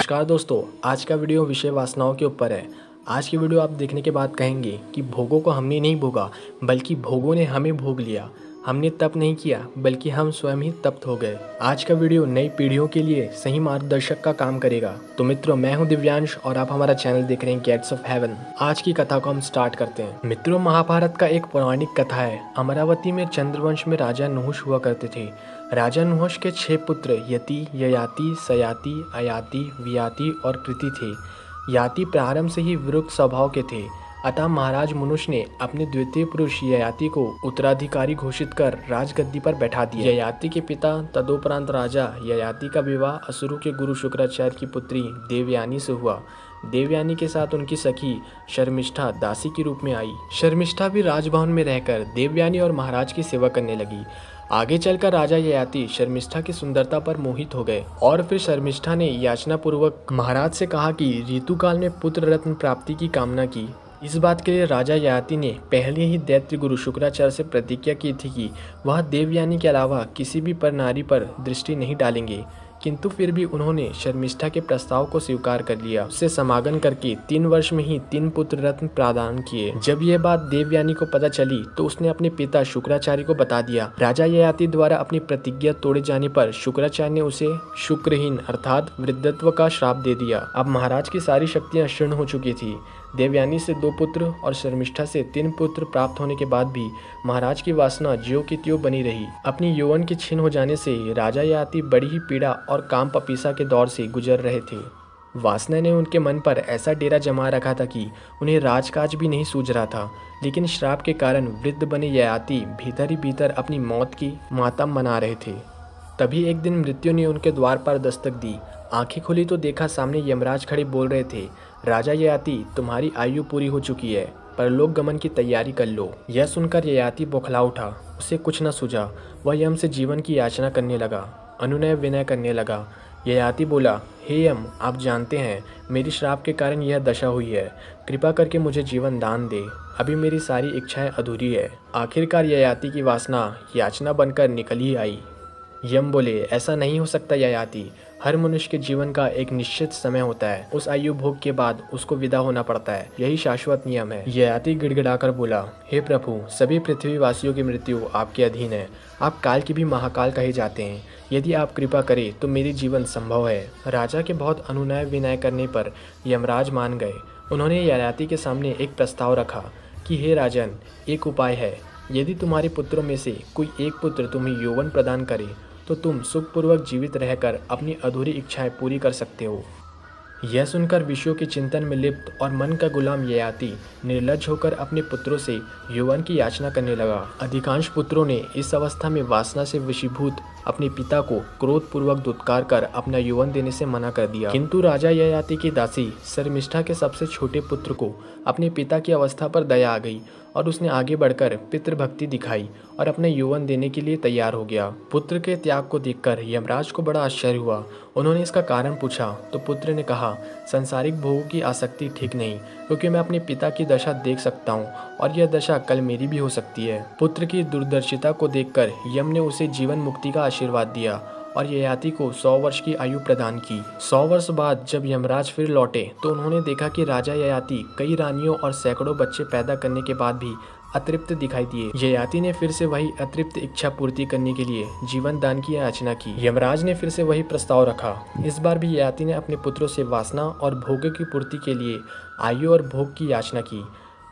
नमस्कार दोस्तों, आज का वीडियो विषय वासनाओं के ऊपर है। आज की वीडियो आप देखने के बाद कहेंगे कि भोगों को हमने नहीं भोगा बल्कि भोगों ने हमें भोग लिया। हमने तप नहीं किया बल्कि हम स्वयं ही तप्त हो गए। आज का वीडियो नई पीढ़ियों के लिए सही मार्गदर्शक का काम करेगा। तो मित्रों, मैं हूं दिव्यांश और आप हमारा चैनल देख रहे हैं गेट्स ऑफ हेवन। आज की कथा को हम स्टार्ट करते हैं। मित्रों, महाभारत का एक पौराणिक कथा है। अमरावती में चंद्रवंश में राजा नुहुष हुआ करते थे। राजा नुहुष के 6 पुत्र यति, ययाति, सयाति, अयाति, वियाति और कृति थे। याति प्रारंभ से ही विरुक्त स्वभाव के थे, अतः महाराज मनुष्य ने अपने द्वितीय पुरुष ययाति को उत्तराधिकारी घोषित कर राजगद्दी पर बैठा दिया। ययाति के पिता तदोपरांत राजा ययाति का विवाह असुरों के गुरु शुक्राचार्य की पुत्री देवयानी से हुआ। देवयानी के साथ उनकी सखी शर्मिष्ठा दासी के रूप में आई। शर्मिष्ठा भी राजभवन में रहकर देवयानी और महाराज की सेवा करने लगी। आगे चलकर राजा ययाति शर्मिष्ठा की सुंदरता पर मोहित हो गए और फिर शर्मिष्ठा ने याचना पूर्वक महाराज से कहा कि ऋतुकाल में पुत्र रत्न प्राप्ति की कामना की। इस बात के लिए राजा ययाति ने पहले ही दैत्य गुरु शुक्राचार्य से प्रतिज्ञा की थी कि वह देवयानी के अलावा किसी भी पर नारी पर दृष्टि नहीं डालेंगे, किंतु फिर भी उन्होंने शर्मिष्ठा के प्रस्ताव को स्वीकार कर लिया। उससे समागम करके 3 वर्ष में ही 3 पुत्र रत्न प्रदान किए। जब यह बात देवयानी को पता चली तो उसने अपने पिता शुक्राचार्य को बता दिया। राजा ययाति द्वारा अपनी प्रतिज्ञा तोड़े जाने पर शुक्राचार्य ने उसे शुक्रहीन अर्थात वृद्धत्व का श्राप दे दिया। अब महाराज की सारी शक्तियां क्षीण हो चुकी थी। देवयानी से 2 पुत्र और शर्मिष्ठा से 3 पुत्र प्राप्त होने के बाद भी महाराज की वासना ज्यों की त्यों बनी रही। अपनी यौवन के क्षीण हो जाने से राजा ययाति बड़ी ही पीड़ा और काम पपीसा के दौर से गुजर रहे थे। वासना ने उनके मन पर ऐसा डेरा जमा रखा था कि उन्हें राजकाज भी नहीं सूझ रहा था। लेकिन श्राप के कारण वृद्ध बने ययाति भीतर ही भीतर अपनी मौत की मातम मना रहे थे। तभी एक दिन मृत्यु ने उनके द्वार पर दस्तक दी। आंखें खुली तो देखा सामने यमराज खड़े बोल रहे थे, राजा ययाति, तुम्हारी आयु पूरी हो चुकी है, परलोक गमन की तैयारी कर लो। यह सुनकर ययाति बौखला उठा। उसे कुछ न सूझा। वह यम से जीवन की याचना करने लगा, अनुनय विनय करने लगा। ययाति बोला, हे यम, आप जानते हैं मेरी श्राप के कारण यह दशा हुई है। कृपा करके मुझे जीवन दान दे। अभी मेरी सारी इच्छाएं अधूरी है। आखिरकार ययाति की वासना याचना बनकर निकल ही आई। यम बोले, ऐसा नहीं हो सकता ययाति। हर मनुष्य के जीवन का एक निश्चित समय होता है। उस आयु भोग के बाद उसको विदा होना पड़ता है। यही शाश्वत नियम है। ययाति गिड़गिड़ाकर बोला, हे प्रभु, सभी पृथ्वीवासियों की मृत्यु आपके अधीन है। आप काल के भी महाकाल कहे जाते हैं। यदि आप कृपा करें तो मेरी जीवन संभव है। राजा के बहुत अनुनय विनय करने पर यमराज मान गए। उन्होंने ययाति के सामने एक प्रस्ताव रखा कि हे राजन, एक उपाय है। यदि तुम्हारे पुत्रों में से कोई एक पुत्र तुम्हें यौवन प्रदान करे तो तुम सुखपूर्वक जीवित रहकर अपनी अधूरी इच्छाएं पूरी कर सकते हो। यह सुनकर विषयों के चिंतन में लिप्त और मन का गुलाम ययाति निर्लज्ज होकर अपने पुत्रों से यौवन की याचना करने लगा। अधिकांश पुत्रों ने इस अवस्था में वासना से वशीभूत अपने पिता को क्रोधपूर्वक दुत्कार कर अपना यौवन देने से मना कर दिया। किंतु राजा ययाति की दासी शर्मिष्ठा के सबसे छोटे पुत्र को अपने पिता की अवस्था पर दया आ गई और उसने आगे बढ़कर पितृभक्ति दिखाई और अपने यौवन देने के लिए तैयार हो गया। पुत्र के त्याग को देखकर यमराज को बड़ा आश्चर्य हुआ। उन्होंने इसका कारण पूछा तो पुत्र ने कहा, संसारिक भोगों की आसक्ति ठीक नहीं, क्योंकि मैं अपने पिता की दशा देख सकता हूँ और यह दशा कल मेरी भी हो सकती है। पुत्र की दूरदर्शिता को देखकर यम ने उसे जीवन मुक्ति का आशीर्वाद दिया और ययाति को 100 वर्ष की आयु प्रदान की। 100 वर्ष बाद जब यमराज फिर लौटे तो उन्होंने देखा कि राजा ययाति कई रानियों और सैकड़ों बच्चे पैदा करने के बाद भी अतृप्त दिखाई दिए। ययाति ने फिर से वही अतृप्त इच्छा पूर्ति करने के लिए जीवन दान की याचना की। यमराज ने फिर से वही प्रस्ताव रखा। इस बार भी ययाति ने अपने पुत्रों से वासना और भोग की पूर्ति के लिए आयु और भोग की याचना की।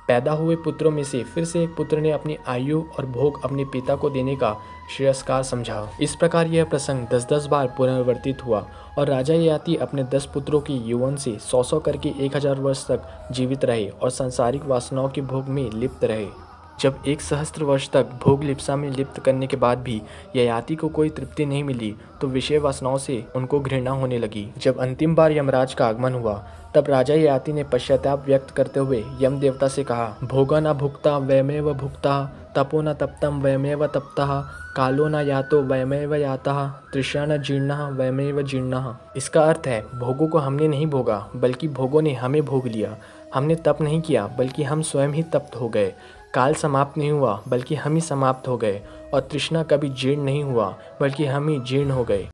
पैदा हुए पुत्रों में से फिर से एक पुत्र ने अपनी आयु और भोग अपने पिता को देने का श्रेयस्कार समझा। इस प्रकार यह प्रसंग 10-10 बार पुनरावर्तित हुआ और राजा ययाति अपने 10 पुत्रों की यौवन से 100 करके 1000 वर्ष तक जीवित रहे और सांसारिक वासनाओं के भोग में लिप्त रहे। जब 1 सहस्त्र वर्ष तक भोग लिप्सा में लिप्त करने के बाद भी ययाति को कोई तृप्ति नहीं मिली तो विषय वासनाओं से उनको घृणा होने लगी। जब अंतिम बार यमराज का आगमन हुआ तब राजा ययाति ने पश्चाताप व्यक्त करते हुए यम देवता से कहा, भोगा न भुक्ता वयमेव भुक्ता, तपो न तप्तम वयमेव तप्तः, कालो न यातो वयमेव यातः, तृष्णा न जीर्णः वयमेव जीर्णः। इसका अर्थ है, भोगों को हमने नहीं भोगा बल्कि भोगों ने हमें भोग लिया। हमने तप नहीं किया बल्कि हम स्वयं ही तप्त हो गए। काल समाप्त नहीं हुआ बल्कि हम ही समाप्त हो गए और तृष्णा कभी जीर्ण नहीं हुआ बल्कि हम ही जीर्ण हो गए।